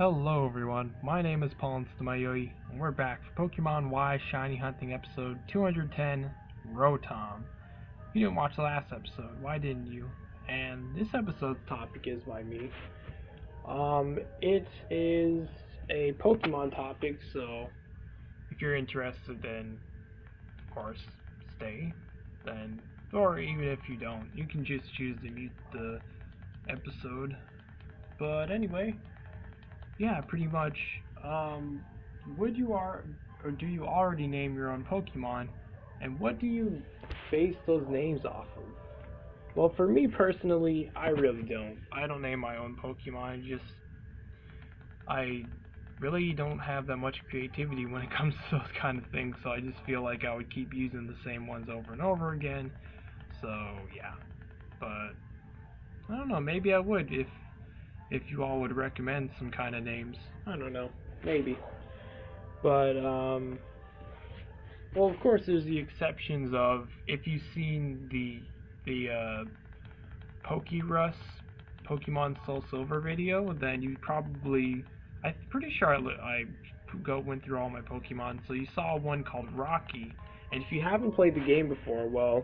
Hello everyone, my name is PauLInstaMyooin, and we're back for Pokemon Y Shiny Hunting episode 210, Rotom. You didn't watch the last episode, why didn't you? And this episode's topic is by me. It is a Pokemon topic, so if you're interested, then of course stay. Or even if you don't, you can just choose to mute the episode. But anyway, yeah, pretty much. Would you or do you already name your own Pokemon, and what do you base those names off of? Well, for me personally, I really don't. I don't name my own Pokemon. I really don't have that much creativity when it comes to those kind of things. So I just feel like I would keep using the same ones over and over again. So yeah, but I don't know. Maybe I would if you all would recommend some kind of names. I don't know. Maybe. But, well, of course, there's the exceptions of if you've seen the Pokerus Pokemon Soul Silver video, then you probably, I'm pretty sure I went through all my Pokemon, so you saw one called Rocky. And if you haven't played the game before, well,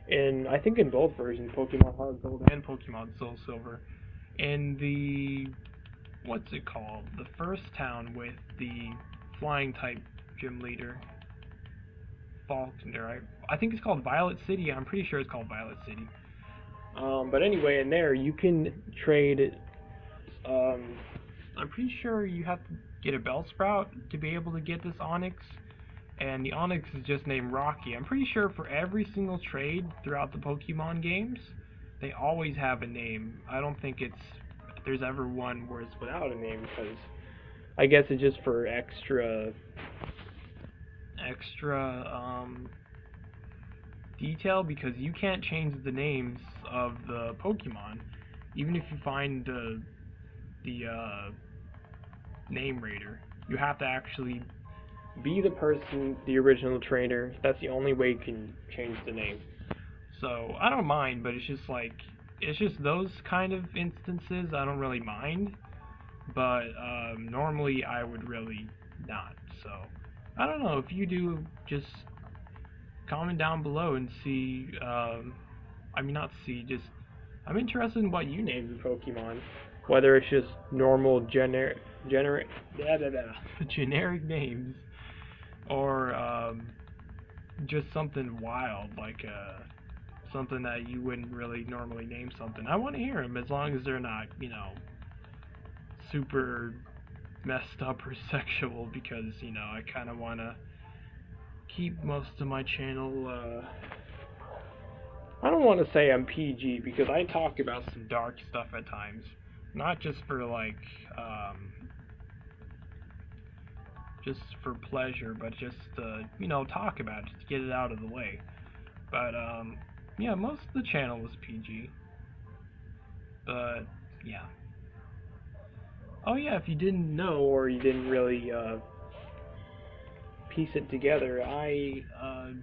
I think in both versions, Pokemon Heart Gold and Pokemon Soul Silver, in the, what's it called, the first town with the flying type gym leader, Faulkner, I think it's called Violet City. I'm pretty sure it's called Violet City. But anyway, in there you can trade, I'm pretty sure you have to get a Bellsprout to be able to get this Onix, and the Onix is just named Rocky. I'm pretty sure for every single trade throughout the Pokemon games, they always have a name. I don't think there's ever one where it's without a name, because I guess it's just for extra detail, because you can't change the names of the Pokemon, even if you find the name raider. You have to actually be the original trainer. That's the only way you can change the name. So I don't mind, but it's just those kind of instances I don't really mind, but normally I would really not. So I don't know, if you do, just comment down below and see, I'm interested in what you name your Pokemon, whether it's just normal generic names, or just something wild, like something that you wouldn't really normally name something. I want to hear them, as long as they're not, super messed up or sexual, because, I kind of want to keep most of my channel, I don't want to say I'm PG, because I talk about some dark stuff at times. Not just for, just for pleasure, but just to, talk about it, just to get it out of the way. But, yeah, most of the channel is PG. But, yeah. Oh yeah, if you didn't know, or you didn't really, piece it together, I,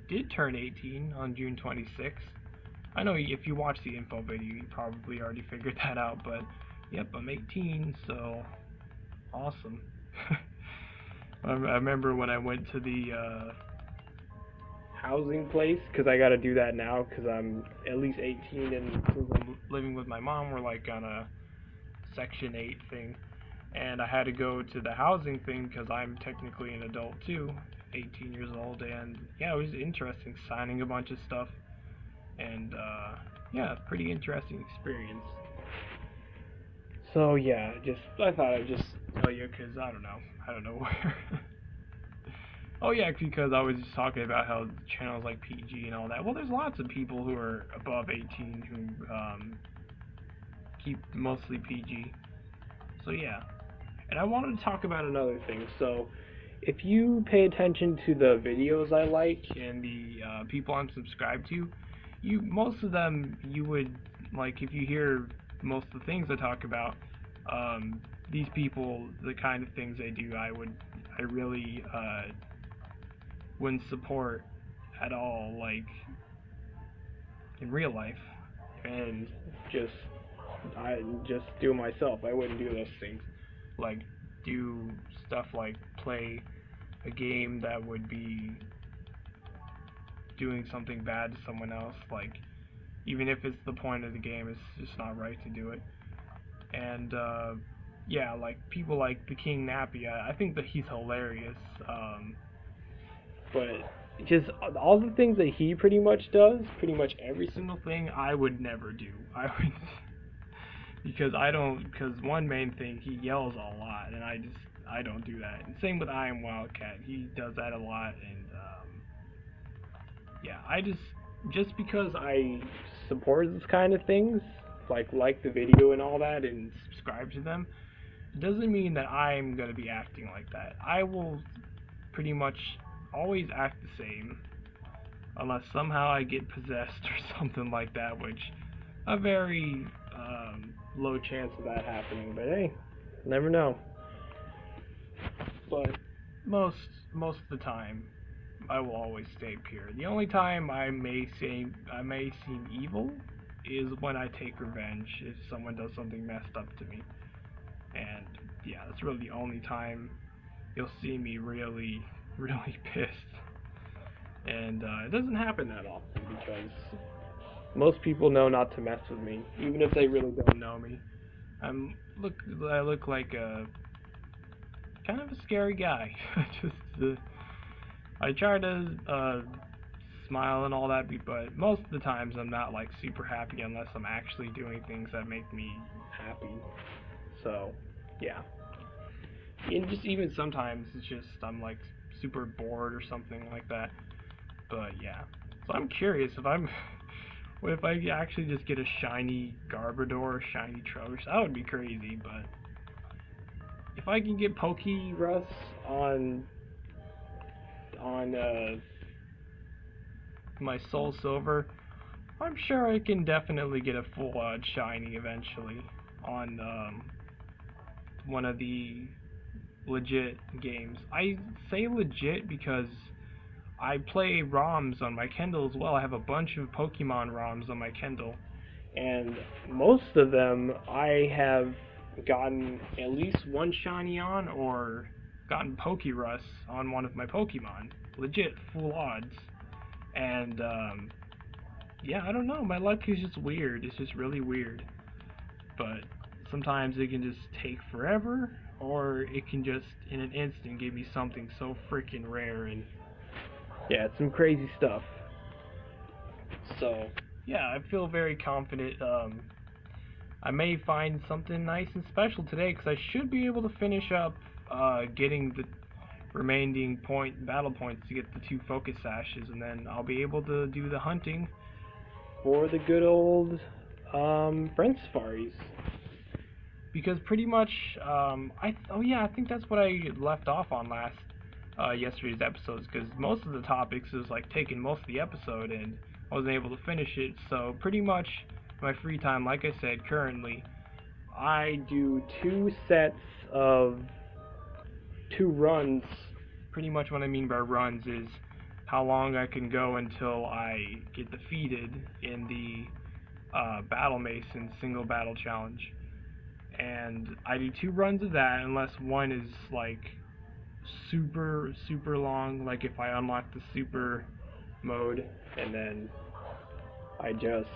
did turn 18 on June 26th. I know if you watch the info video, you probably already figured that out, but, yep, I'm 18, so, awesome. I remember when I went to the, housing place, because I gotta do that now, because I'm at least 18, and since I'm living with my mom, we're, on a Section 8 thing. And I had to go to the housing thing because I'm technically an adult too, 18 years old, and yeah, it was interesting, signing a bunch of stuff, and yeah, pretty interesting experience. So yeah, I thought I'd just tell you, because I don't know where. Oh yeah, because I was just talking about how channels like PG and all that. Well, there's lots of people who are above 18 who keep mostly PG. So yeah. And I wanted to talk about another thing. So, if you pay attention to the videos I like and the people I'm subscribed to, most of them you would, if you hear most of the things I talk about, these people, the kind of things they do, I really wouldn't support at all, in real life, and I just do it myself. I wouldn't do those things. Like do stuff like play a game that would be doing something bad to someone else, like, even if it's the point of the game, it's just not right to do it. And, yeah, like, people like the King Nappy, I think that he's hilarious, but just all the things that he pretty much does, pretty much every single thing, I would never do. I would, because one main thing, he yells a lot, and I don't do that. And same with I Am Wildcat, he does that a lot, and, yeah, just because I support this kind of things, like the video and all that, and subscribe to them, doesn't mean that I'm going to be acting like that. I will pretty much always act the same, unless somehow I get possessed or something like that, which a very low chance of that happening, but hey, never know. But most of the time, I will always stay pure. The only time I may seem evil is when I take revenge if someone does something messed up to me. And yeah, that's really the only time you'll see me really, really pissed. And it doesn't happen that often because most people know not to mess with me, even if they really don't know me. I look like a kind of a scary guy. I try to smile and all that, but most of the times I'm not like super happy unless I'm actually doing things that make me happy. So, yeah. And just even sometimes it's just I'm like super bored or something like that. But yeah. So I'm curious what if I actually just get a shiny Garbodor, shiny Trubbish? That would be crazy, but if I can get Pokerus on my Soul Silver, I'm sure I can definitely get a full shiny eventually on one of the legit games. I say legit because I play ROMs on my Kindle as well. I have a bunch of Pokemon ROMs on my Kindle, and most of them I have gotten at least one shiny on, or gotten Pokerus on one of my Pokemon. Legit, full odds. And, yeah, I don't know, my luck is just weird. It's just really weird. But sometimes it can just take forever, or it can just, in an instant, give me something so freaking rare, and yeah, it's some crazy stuff. So, yeah, I feel very confident. I may find something nice and special today, because I should be able to finish up getting the remaining battle points to get the 2 focus sashes, and then I'll be able to do the hunting for the good old friend safaris. Because pretty much, I think that's what I left off on yesterday's episodes, because most of the topics is like taking most of the episode, and I wasn't able to finish it. So pretty much my free time, like I said, currently I do 2 sets of 2 runs. Pretty much what I mean by runs is how long I can go until I get defeated in the Battle Mason single battle challenge. And I do 2 runs of that, unless one is like super long, like if I unlock the super mode, and then I just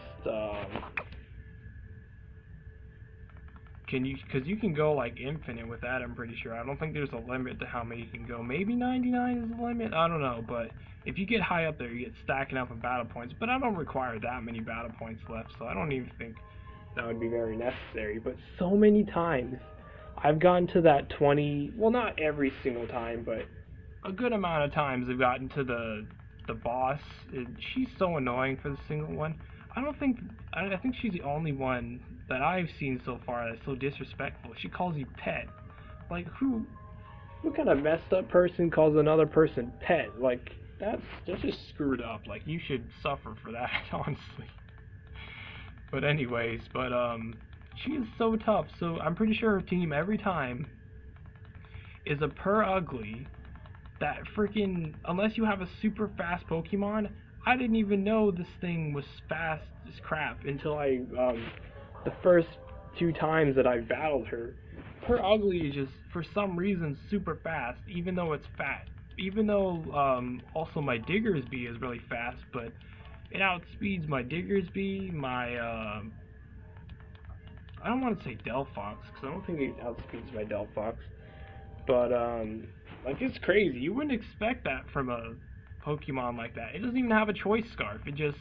because you can go like infinite with that, I'm pretty sure. I don't think there's a limit to how many you can go. Maybe 99 is the limit, I don't know, but if you get high up there, you get stacking up with battle points, but I don't require that many battle points left, so I don't even think that would be very necessary. But so many times I've gotten to that 20, well, not every single time, but a good amount of times I've gotten to the boss. She's so annoying for the single one. I think she's the only one that I've seen so far that's so disrespectful. She calls you pet. Like, what kind of messed up person calls another person pet? Like, that's just screwed up. Like, you should suffer for that, honestly. But anyways, she is so tough, so I'm pretty sure her team every time is a per ugly that freaking, unless you have a super fast Pokemon, I didn't even know this thing was fast as crap until the first 2 times that I battled her. her ugly is just, for some reason, super fast, even though it's fat. Even though, also my Diggersby is really fast, but it outspeeds my Diggersby, my, I don't want to say Delphox, because I don't think it outspeeds my Delphox, but, like, it's crazy. You wouldn't expect that from a Pokemon like that. It doesn't even have a choice scarf. It just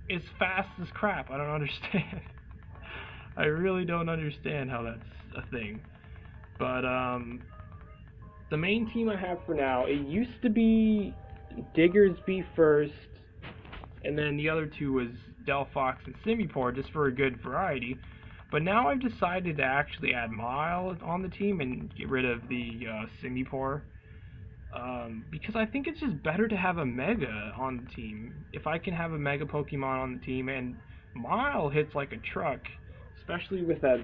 is fast as crap. I don't understand. I really don't understand how that's a thing. But, the main team I have for now, it used to be Diggersby first, and then the other two was Delphox and Simipour, just for a good variety. But now I've decided to actually add Mile on the team and get rid of the Simipour. Because I think it's just better to have a Mega on the team. If I can have a Mega Pokemon on the team, and Mile hits like a truck, especially with that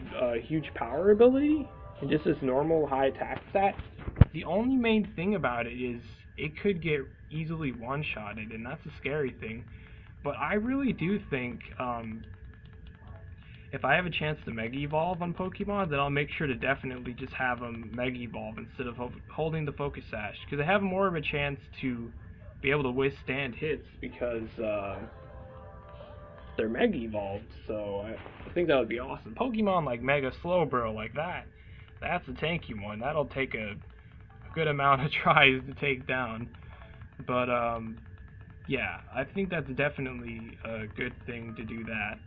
huge power ability, and just this normal high attack stat. The only main thing about it is it could get easily one-shotted, and that's a scary thing. But I really do think, if I have a chance to Mega Evolve on Pokemon, then I'll make sure to definitely just have them Mega Evolve instead of holding the Focus Sash, because they have more of a chance to be able to withstand hits because they're Mega Evolved. So I think that would be awesome. Pokemon like Mega Slowbro, like that's a tanky one. That'll take a good amount of tries to take down. But yeah, I think that's definitely a good thing to do that.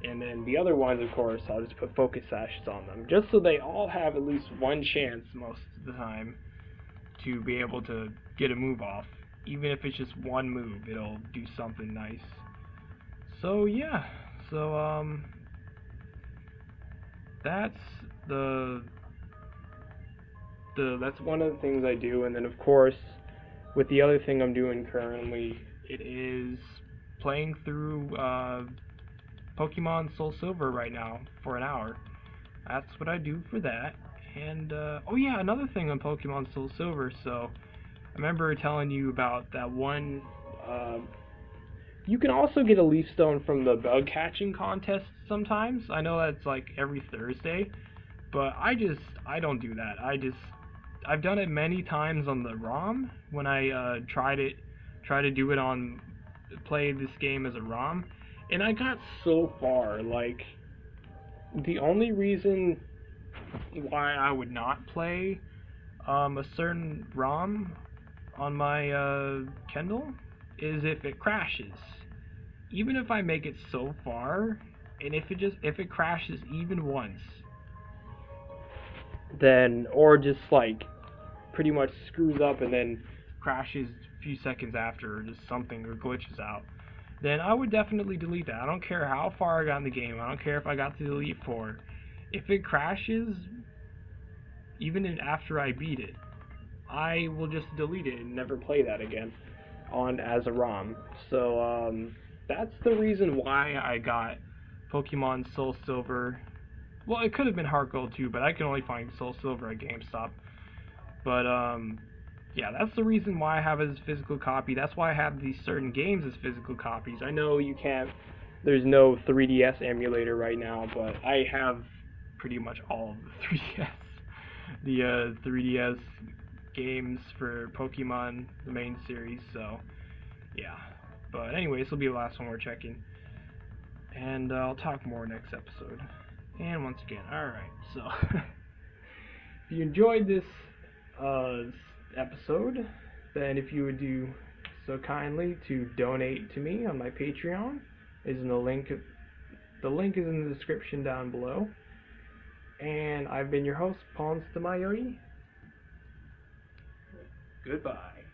And then the other ones, of course, I'll just put Focus Sashes on them, just so they all have at least one chance most of the time to be able to get a move off. Even if it's just one move, it'll do something nice. So yeah, so that's that's one of the things I do. And then of course, with the other thing I'm doing currently, it is playing through Pokemon Soul Silver right now for an hour. That's what I do for that. And oh yeah, another thing on Pokemon Soul Silver. So I remember telling you about that one. You can also get a Leaf Stone from the bug catching contest sometimes. I know that's like every Thursday, but I don't do that. I've done it many times on the ROM when I try to do it on play this game as a ROM, and I got so far. Like, the only reason why I would not play a certain ROM on my Kindle is if it crashes. Even if I make it so far, and if it crashes even once, then, or just like pretty much screws up and then crashes a few seconds after, or just something, or glitches out, then I would definitely delete that. I don't care how far I got in the game. I don't care if I got to the Elite Four. If it crashes, even after I beat it, I will just delete it and never play that again on as a ROM. So that's the reason why I got Pokemon Soul Silver. Well, it could have been Heart Gold too, but I can only find Soul Silver at GameStop. But yeah, that's the reason why I have it as a physical copy. That's why I have these certain games as physical copies. I know you can't, there's no 3DS emulator right now, but I have pretty much all of the 3DS games for Pokemon, the main series, so yeah. But anyway, this will be the last one we're checking, and I'll talk more next episode. And once again, alright, so if you enjoyed this episode, then if you would do so kindly to donate to me on my Patreon, is in the link is in the description down below. And I've been your host, PauLInstaMyooin. Goodbye.